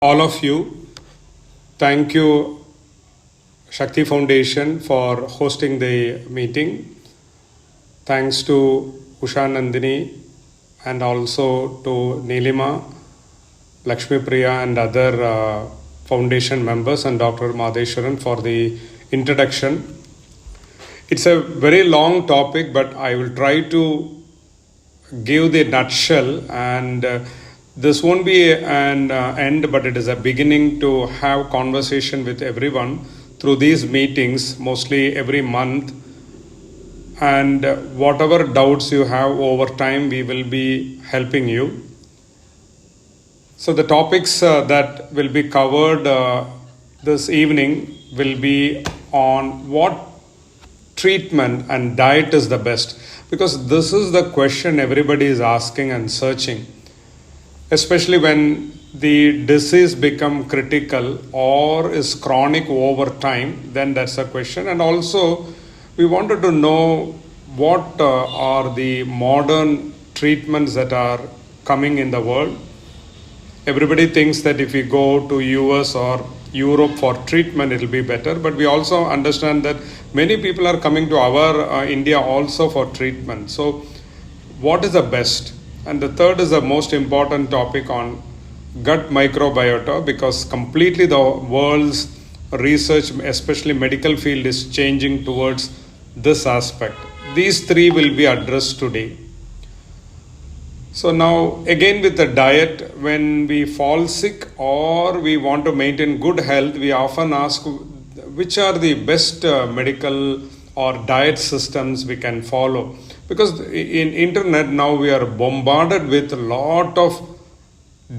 all of you. Thank you, Shakti Foundation, for hosting the meeting. Thanks to Usha Nandini and also to Nilima, Lakshmi Priya and other foundation members and Dr. Madheshwaran for the introduction. It's a very long topic, but I will try to give the nutshell, and this won't be an end, but it is a beginning to have conversation with everyone through these meetings, mostly every month. And whatever doubts you have over time, we will be helping you. So the topics that will be covered this evening will be on what treatment and diet is the best, because this is the question everybody is asking and searching, especially when the disease become critical or is chronic over time. Then that's a question. And also we wanted to know what are the modern treatments that are coming in the world. Everybody thinks that if we go to US or Europe for treatment, it will be better. But we also understand that many people are coming to our India also for treatment. So what is the best? And the third is the most important topic on gut microbiota, because completely the world's research, especially medical field, is changing towards this aspect. These three will be addressed today. So now again with the diet, when we fall sick or we want to maintain good health, we often ask which are the best medical or diet systems we can follow. Because in internet now we are bombarded with a lot of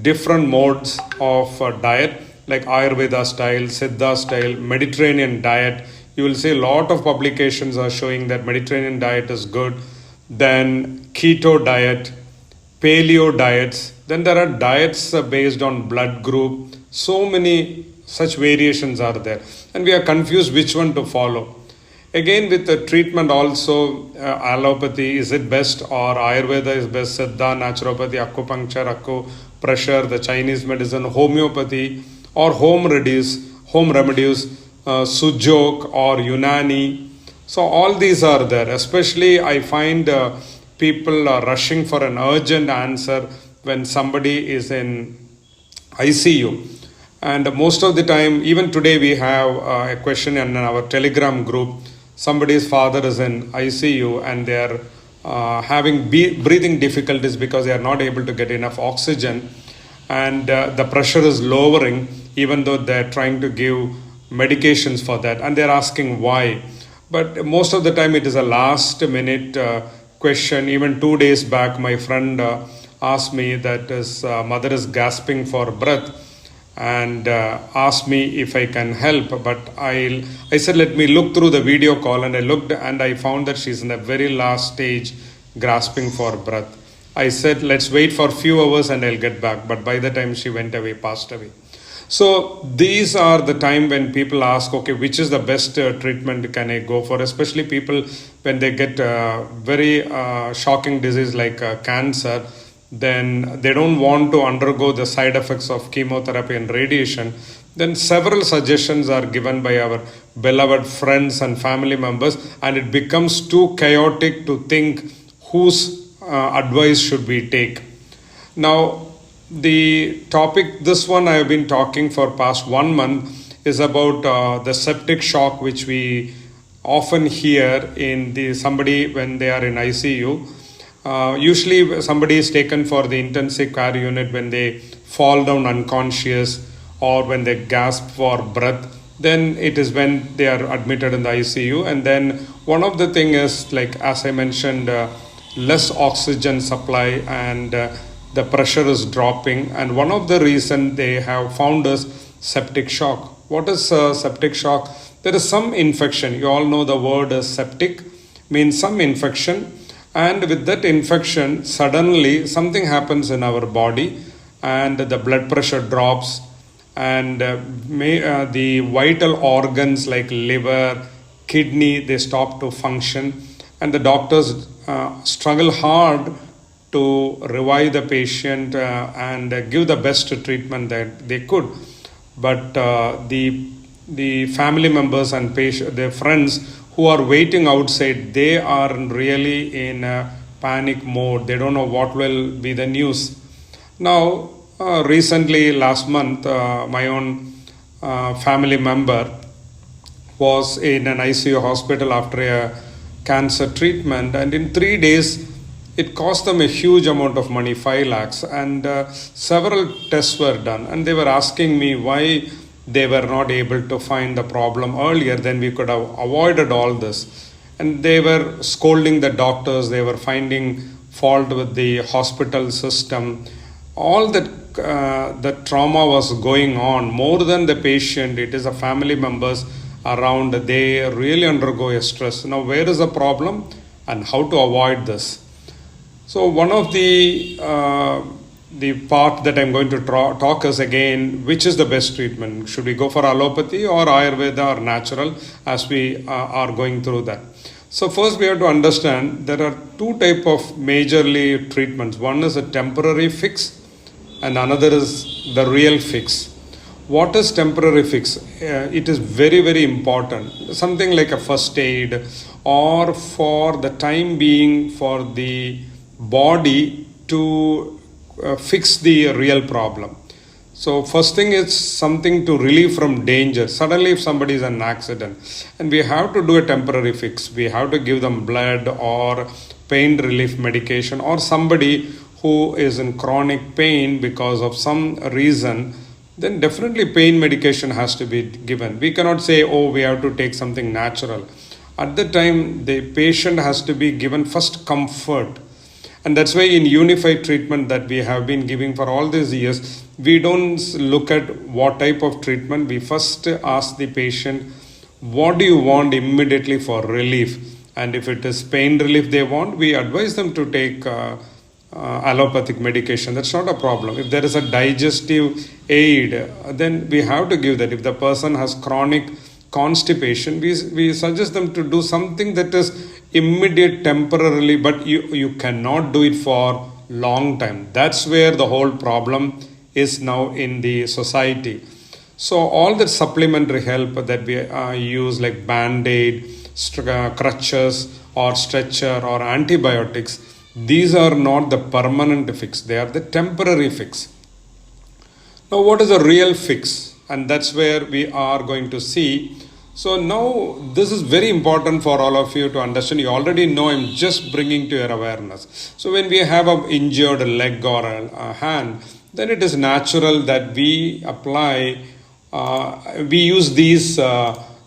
different modes of diet, like Ayurveda style, Siddha style, Mediterranean diet. You will see a lot of publications are showing that Mediterranean diet is good. Then keto diet, paleo diets. Then there are diets based on blood group. So many such variations are there. And we are confused which one to follow. Again, with the treatment also, allopathy, is it best, or Ayurveda is best, Siddha, naturopathy, acupuncture, pressure, the Chinese medicine, homeopathy, or home remedies, Sujok or Unani. So all these are there. Especially I find people are rushing for an urgent answer when somebody is in ICU. And most of the time, even today we have a question in our Telegram group. Somebody's father is in ICU and they are having breathing difficulties because they are not able to get enough oxygen, and the pressure is lowering even though they're trying to give medications for that, and they're asking why. But most of the time it is a last minute question. Even 2 days back, my friend asked me that his mother is gasping for breath and asked me if I can help. But I said, let me look through the video call, and I looked and I found that she's in the very last stage, grasping for breath. I said, let's wait for a few hours and I'll get back. But by the time she went away, passed away. So these are the time when people ask, okay, which is the best treatment can I go for? Especially people when they get very shocking disease like cancer, then they don't want to undergo the side effects of chemotherapy and radiation. Then several suggestions are given by our beloved friends and family members, and it becomes too chaotic to think whose advice should we take. Now, the topic, this one I have been talking for past 1 month, is about the septic shock, which we often hear in somebody when they are in ICU. Usually somebody is taken for the intensive care unit when they fall down unconscious or when they gasp for breath. Then it is when they are admitted in the ICU. And then one of the thing is, like as I mentioned, less oxygen supply and the pressure is dropping. And one of the reason they have found is septic shock. What is septic shock? There is some infection. You all know the word septic means some infection. And with that infection, suddenly something happens in our body and the blood pressure drops, and the vital organs like liver, kidney, they stop to function, and the doctors struggle hard to revive the patient and give the best treatment that they could. But the family members and their friends who are waiting outside, they are really in a panic mode. They don't know what will be the news. Now, recently, last month, my own family member was in an ICU hospital after a cancer treatment, and in 3 days, it cost them a huge amount of money, 5 lakhs, and several tests were done. And they were asking me why they were not able to find the problem earlier, then we could have avoided all this. And they were scolding the doctors, they were finding fault with the hospital system. All that the trauma was going on more than the patient. It is the family members around, they really undergo a stress. Now, where is the problem and how to avoid this? So one of the part that I'm going to talk is again, which is the best treatment? Should we go for allopathy or ayurveda or natural, as we are going through that? So first we have to understand there are two types of majorly treatments. One is a temporary fix and another is the real fix. What is temporary fix? It is very, very important. Something like a first aid, or for the time being for the body to fix the real problem. So first thing is something to relieve from danger. Suddenly if somebody is in an accident and we have to do a temporary fix, we have to give them blood or pain relief medication, or somebody who is in chronic pain because of some reason, then definitely pain medication has to be given. We cannot say, oh, we have to take something natural. At the time, the patient has to be given first comfort. And that's why in unified treatment that we have been giving for all these years, we don't look at what type of treatment. We first ask the patient, what do you want immediately for relief? And if it is pain relief they want, we advise them to take allopathic medication. That's not a problem. If there is a digestive aid, then we have to give that. If the person has chronic constipation, we suggest them to do something that is immediate temporarily, but you cannot do it for long time. That's where the whole problem is now in the society. So all the supplementary help that we use, like band-aid, crutches or stretcher or antibiotics, these are not the permanent fix, they are the temporary fix. Now what is a real fix? And that's where we are going to see. So now this is very important for all of you to understand. You already know, I'm just bringing to your awareness. So when we have an injured leg or a hand, then it is natural that we apply, we use these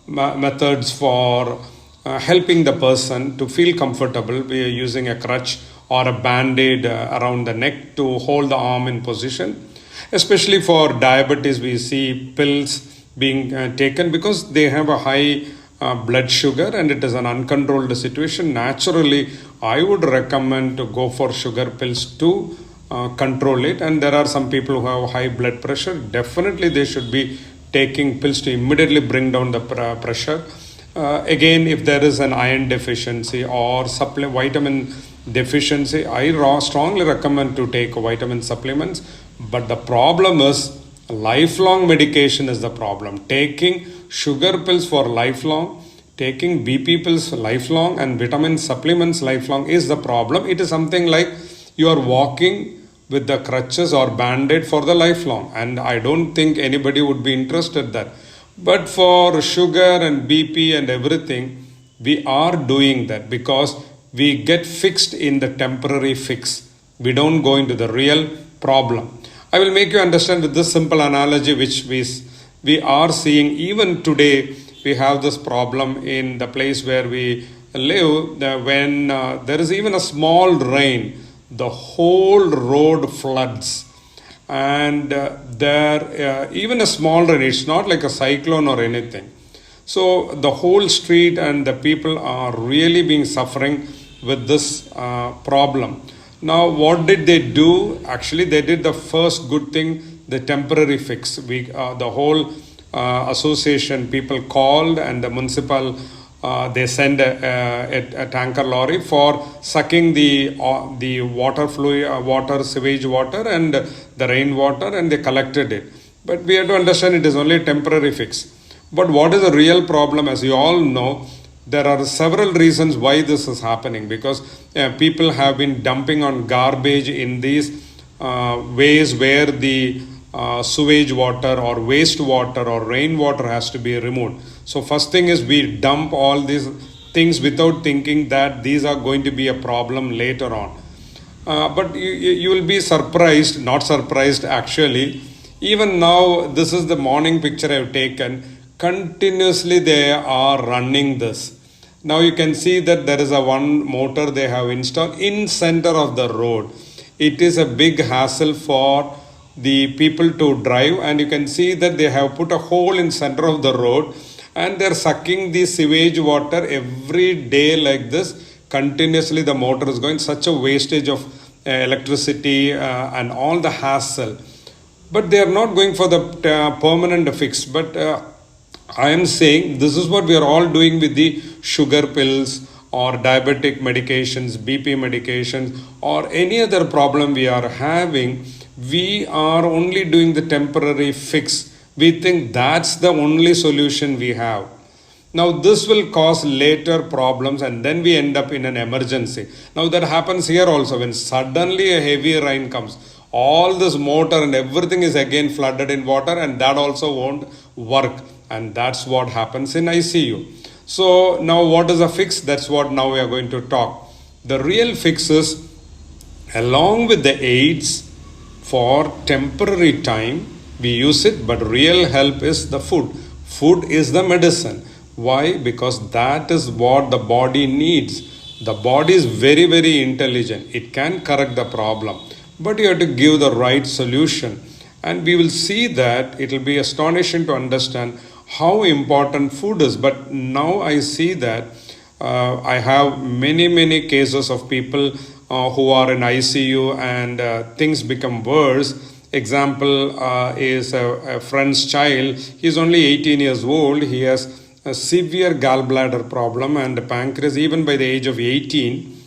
methods for helping the person to feel comfortable. We are using a crutch or a band-aid around the neck to hold the arm in position. Especially for diabetes, we see pills being taken because they have a high blood sugar and it is an uncontrolled situation. Naturally, I would recommend to go for sugar pills to control it. And there are some people who have high blood pressure. Definitely they should be taking pills to immediately bring down the pressure. Again, if there is an iron deficiency or vitamin deficiency, I strongly recommend to take vitamin supplements. But the problem is lifelong medication is the problem. Taking sugar pills for lifelong, taking BP pills for lifelong, and vitamin supplements lifelong is the problem. It is something like you are walking with the crutches or band-aid for the lifelong, and I don't think anybody would be interested in that. But for sugar and BP and everything, we are doing that because we get fixed in the temporary fix. We don't go into the real problem. I will make you understand with this simple analogy which we are seeing even today. We have this problem in the place where we live, when there is even a small rain, the whole road floods. And even a small rain, it's not like a cyclone or anything. So the whole street and the people are really being suffering with this problem. Now, what did they do? Actually, they did the first good thing, the temporary fix. The whole association people called, and the municipal they send a tanker lorry for sucking the water fluid, water, sewage water and the rainwater, and they collected it. But we have to understand it is only a temporary fix. But what is the real problem? As you all know, there are several reasons why this is happening, because people have been dumping on garbage in these ways where the sewage water or wastewater or rainwater has to be removed. So first thing is we dump all these things without thinking that these are going to be a problem later on. But you will be surprised, not surprised actually. Even now, this is the morning picture I have taken. Continuously they are running this. Now you can see that there is a one motor they have installed in center of the road. It is a big hassle for the people to drive, and you can see that they have put a hole in center of the road and they're sucking the sewage water every day like this. Continuously the motor is going, such a wastage of electricity and all the hassle. But they are not going for the permanent fix. But I am saying this is what we are all doing with the sugar pills or diabetic medications, BP medications, or any other problem we are having. We are only doing the temporary fix. We think that's the only solution we have. Now this will cause later problems, and then we end up in an emergency. Now that happens here also. When suddenly a heavy rain comes, all this motor and everything is again flooded in water, and that also won't work. And that's what happens in ICU. So now what is a fix? That's what now we are going to talk. The real fix is, along with the aids, for temporary time we use it, but real help is the food. Food is the medicine. Why? Because that is what the body needs. The body is very, very intelligent. It can correct the problem, but you have to give the right solution. And we will see that it will be astonishing to understand how important food is. But now I see that I have many cases of people who are in ICU and things become worse. Example is a friend's child. He's only 18 years old. He has a severe gallbladder problem and pancreas even by the age of 18.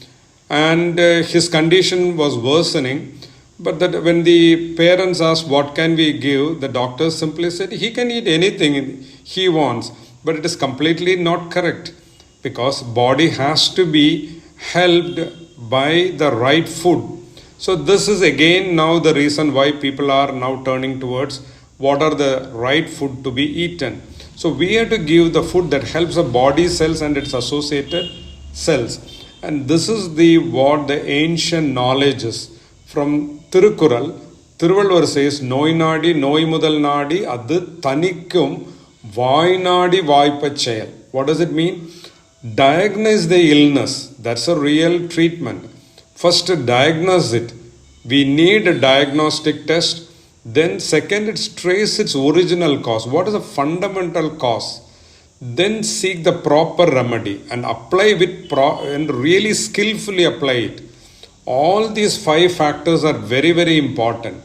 And his condition was worsening. But that when the parents asked what can we give, the doctor simply said he can eat anything he wants. But it is completely not correct, because body has to be helped by the right food. So this is again now the reason why people are now turning towards what are the right food to be eaten. So we have to give the food that helps the body cells and its associated cells. And this is what the ancient knowledge is. From Tirukural, Tiruvalvar says, Noi Nadi, Noi Mudal Nadi, Adu Tanikum, Vai Nadi Vaipachayal. What does it mean? Diagnose the illness. That's a real treatment. First, diagnose it. We need a diagnostic test. Then second, it trace its original cause. What is the fundamental cause? Then seek the proper remedy and apply with and really skillfully apply it. All these 5 factors are very, very important.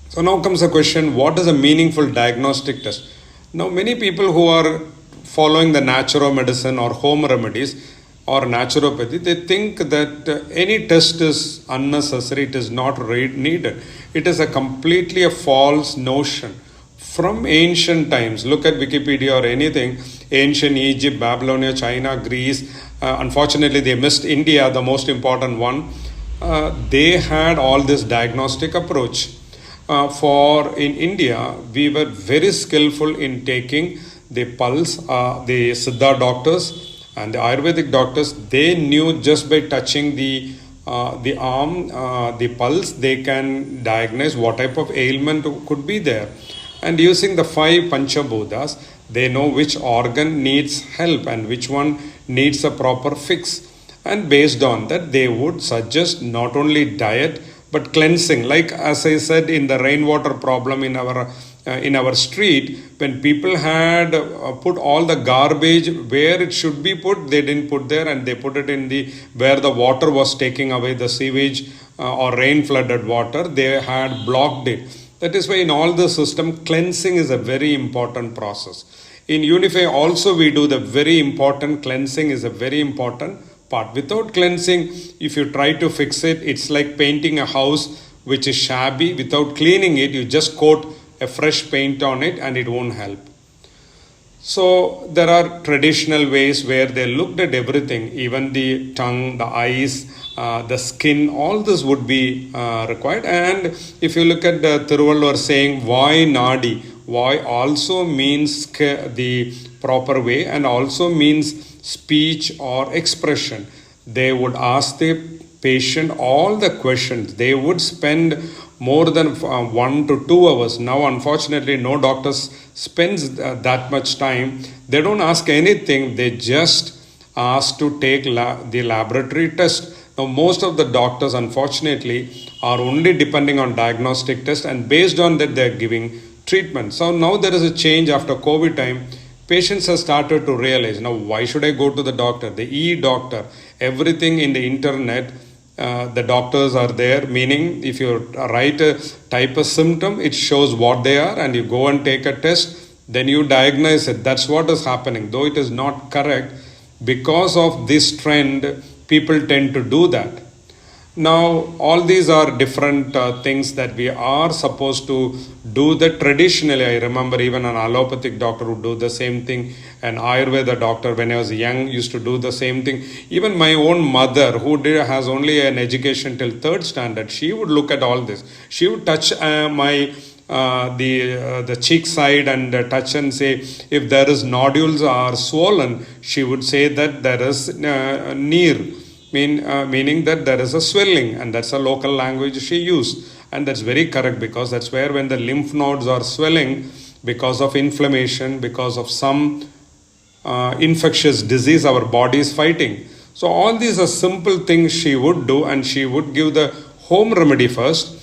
So now comes the question, what is a meaningful diagnostic test? Now many people who are following the natural medicine or home remedies or naturopathy, they think that any test is unnecessary, it is not needed. It is a completely false notion. From ancient times, look at Wikipedia or anything, ancient Egypt, Babylonia, China, Greece, unfortunately they missed India, the most important one. They had all this diagnostic approach. In India, we were very skillful in taking the pulse. The Siddha doctors and the Ayurvedic doctors, they knew just by touching the arm, the pulse, they can diagnose what type of ailment could be there. And using the 5 Panchabhutas, they know which organ needs help and which one needs a proper fix. And based on that, they would suggest not only diet, but cleansing. Like as I said in the rainwater problem in our street, when people had put all the garbage where it should be put, they didn't put there, and they put it in where the water was taking away the sewage or rain flooded water, they had blocked it. That is why in all the system, cleansing is a very important process. In Unify also we do the very important cleansing is a very important part. Without cleansing, if you try to fix it, it's like painting a house which is shabby. Without cleaning it, you just coat a fresh paint on it and it won't help. So there are traditional ways where they looked at everything, even the tongue, the eyes, the skin, all this would be required. And if you look at the Thiruvalluvar saying, why Nadi? Why also means the proper way and also means speech or expression. They would ask the patient all the questions. They would spend more than 1 to 2 hours. Now, unfortunately, no doctors spends that much time. They don't ask anything. They just ask to take the laboratory test. Now, most of the doctors, unfortunately, are only depending on diagnostic tests, and based on that, they're giving treatment. So now there is a change after COVID time. Patients have started to realize, now why should I go to the doctor? The e-doctor, everything in the internet, the doctors are there, meaning if you type a symptom, it shows what they are and you go and take a test, then you diagnose it. That's what is happening, though it is not correct. Because of this trend, people tend to do that. Now, all these are different things that we are supposed to do that traditionally. I remember even an allopathic doctor would do the same thing. An Ayurveda doctor, when I was young, used to do the same thing. Even my own mother, who has only an education till 3rd standard, she would look at all this. She would touch the cheek side and touch and say, if there is nodules or swollen, she would say that there is near. Meaning that there is a swelling, and that's a local language she used, and that's very correct, because that's where when the lymph nodes are swelling because of inflammation, because of some infectious disease our body is fighting. So all these are simple things she would do, and she would give the home remedy first,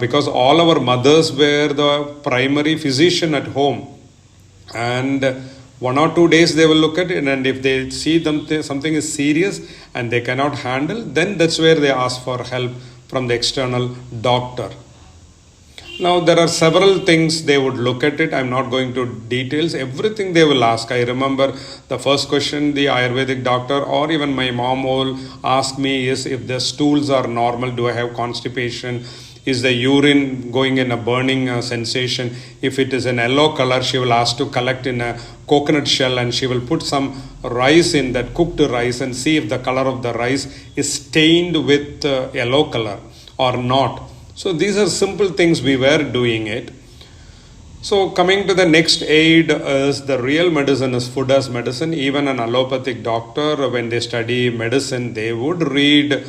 because all our mothers were the primary physician at home, and 1 or 2 days they will look at it, and if they see something is serious and they cannot handle, then that's where they ask for help from the external doctor. Now, there are several things they would look at it. I'm not going to details. Everything they will ask. I remember the first question the Ayurvedic doctor or even my mom will ask me is if the stools are normal, do I have constipation? Is the urine going in a burning sensation? If it is an yellow color, she will ask to collect in a coconut shell, and she will put some rice in that, cooked rice, and see if the color of the rice is stained with yellow color or not. So these are simple things we were doing it. So coming to the next aid is the real medicine is food as medicine. Even an allopathic doctor, when they study medicine, they would read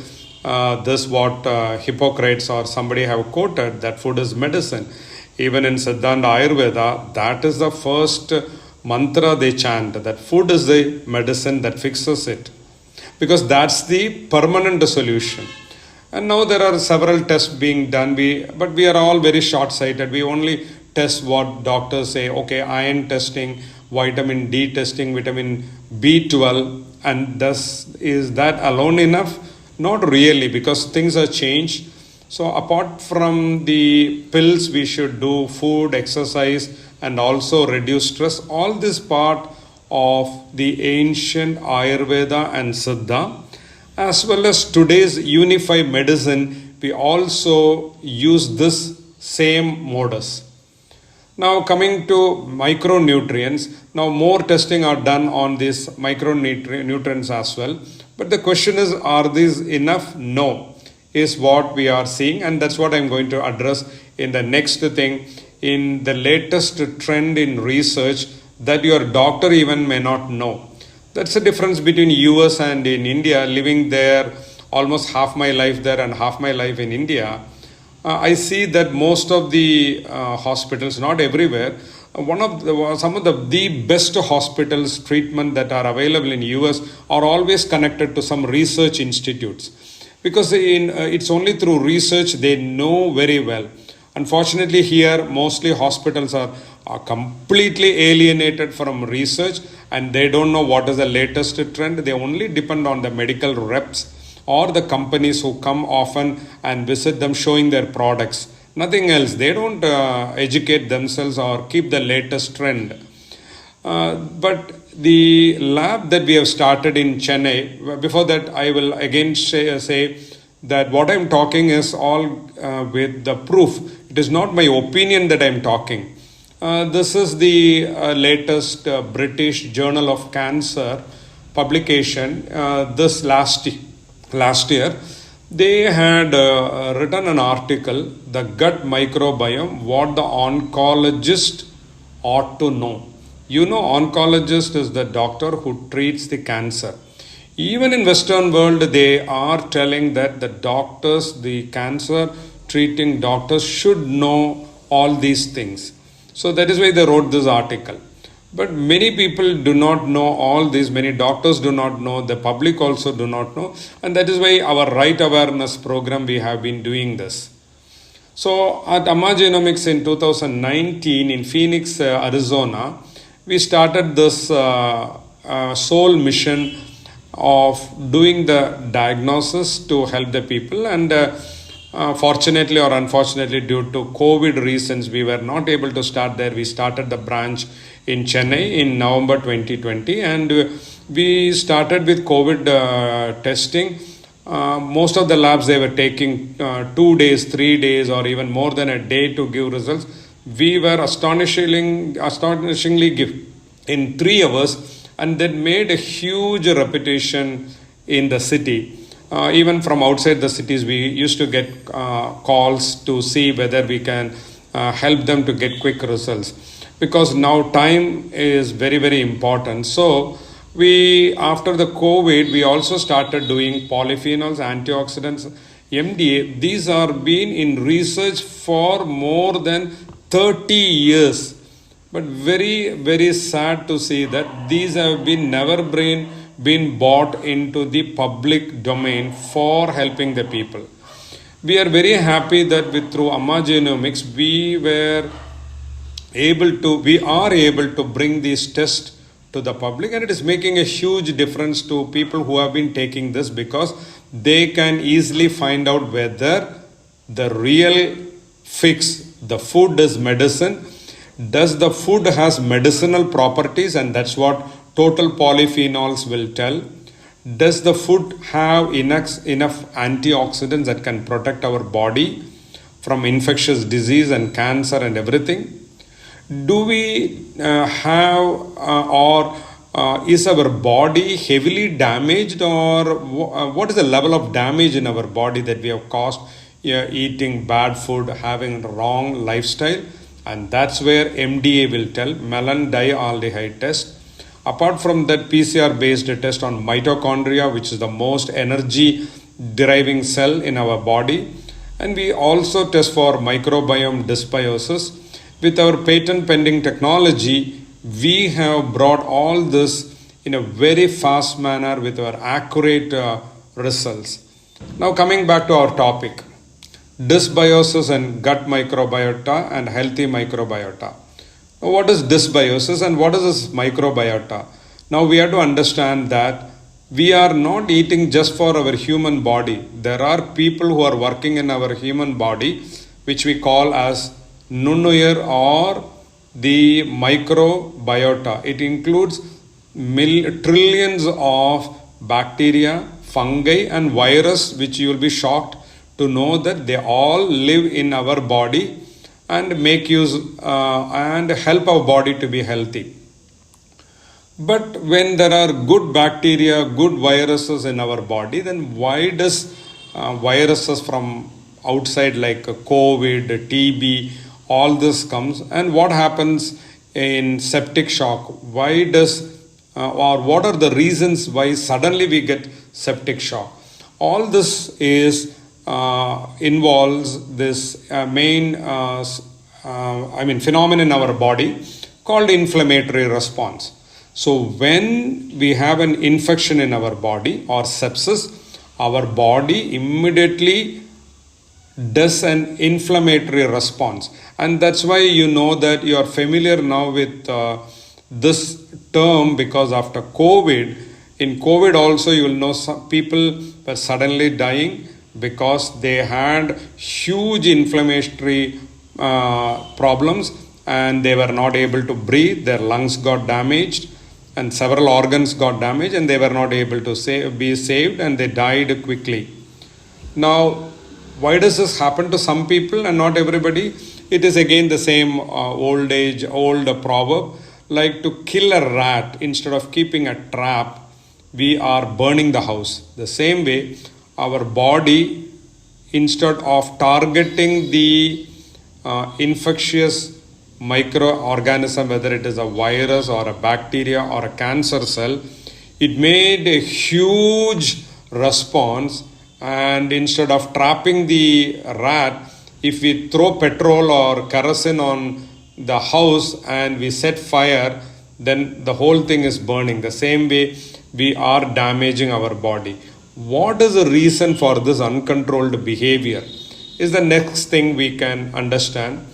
this what Hippocrates or somebody have quoted, that food is medicine. Even in Siddhanta Ayurveda, that is the first mantra they chant, that food is the medicine that fixes it, because that's the permanent solution. And now there are several tests being done, but we are all very short-sighted. We only test what doctors say, okay, iron testing, vitamin D testing, vitamin B12, and thus is that alone enough? Not really, because things have changed. So apart from the pills, we should do food, exercise, and also reduce stress. All this part of the ancient Ayurveda and Siddha, as well as today's unified medicine, we also use this same modus. Now coming to micronutrients, now more testing are done on these micronutrients as well. But the question is, are these enough? No, is what we are seeing, and that's what I'm going to address in the next thing. In the latest trend in research that your doctor even may not know. That's the difference between US and in India. Living there, almost half my life there and half my life in India, I see that most of the hospitals, not everywhere, some of the best hospitals treatment that are available in US are always connected to some research institutes, because it's only through research they know very well. Unfortunately, here mostly hospitals are completely alienated from research, and they don't know what is the latest trend. They only depend on the medical reps or the companies who come often and visit them showing their products. Nothing else. They don't educate themselves or keep the latest trend. But the lab that we have started in Chennai, before that I will again say that what I'm talking is all with the proof. It is not my opinion that I'm talking. This is the latest British Journal of Cancer publication this last year. They had written an article, The Gut Microbiome, What the Oncologist Ought to Know. You know, oncologist is the doctor who treats the cancer. Even in Western world, they are telling that the doctors, the cancer treating doctors should know all these things. So that is why they wrote this article. But many people do not know all these, many doctors do not know, the public also do not know, and that is why our right awareness program, we have been doing this. So at AMMAGENOMICS in 2019 in Phoenix, Arizona, we started this sole mission of doing the diagnosis to help the people, and fortunately or unfortunately due to COVID reasons we were not able to start there. We started the branch in Chennai in November 2020, and we started with COVID testing. Most of the labs, they were taking 2 days, 3 days, or even more than a day to give results. We were astonishingly give in 3 hours, and that made a huge reputation in the city. Even from outside the cities, we used to get calls to see whether we can help them to get quick results, because now time is very, very important. So we, after the COVID, we also started doing polyphenols, antioxidants, MDA. These are been in research for more than 30 years. But very, very sad to see that these have been never been bought into the public domain for helping the people. We are very happy that through AMMAGENOMICS, we are able to bring these tests to the public, and it is making a huge difference to people who have been taking this, because they can easily find out whether the real fix, the food is medicine. Does the food has medicinal properties, and that's what total polyphenols will tell. Does the food have enough antioxidants that can protect our body from infectious disease and cancer and everything? Do we is our body heavily damaged, or what is the level of damage in our body that we have caused eating bad food, having wrong lifestyle? And that's where MDA will tell, melon dialdehyde test. Apart from that, PCR based test on mitochondria, which is the most energy deriving cell in our body. And we also test for microbiome dysbiosis. With our patent pending technology, we have brought all this in a very fast manner with our accurate results. Now coming back to our topic, dysbiosis and gut microbiota and healthy microbiota. Now, what is dysbiosis and what is this microbiota? Now we have to understand that we are not eating just for our human body. There are people who are working in our human body, which we call as Nunnuyer or the microbiota. It includes trillions of bacteria, fungi and virus, which you will be shocked to know that they all live in our body and make use and help our body to be healthy. But when there are good bacteria, good viruses in our body, then why does viruses from outside like COVID, TB, all this comes, and what happens in septic shock? Why does or what are the reasons why suddenly we get septic shock? All this is involves this phenomenon in our body called inflammatory response. So when we have an infection in our body or sepsis, our body immediately does an inflammatory response. And that's why you know that you are familiar now with this term, because after COVID, in COVID also you will know some people were suddenly dying because they had huge inflammatory problems, and they were not able to breathe, their lungs got damaged, and several organs got damaged, and they were not able to be saved, and they died quickly. Now, why does this happen to some people and not everybody? It is again the same old proverb, like to kill a rat instead of keeping a trap, we are burning the house. The same way, our body, instead of targeting the infectious microorganism, whether it is a virus or a bacteria or a cancer cell, it made a huge response, and instead of trapping the rat, if we throw petrol or kerosene on the house and we set fire, then the whole thing is burning. The same way, we are damaging our body. What is the reason for this uncontrolled behavior is the next thing we can understand.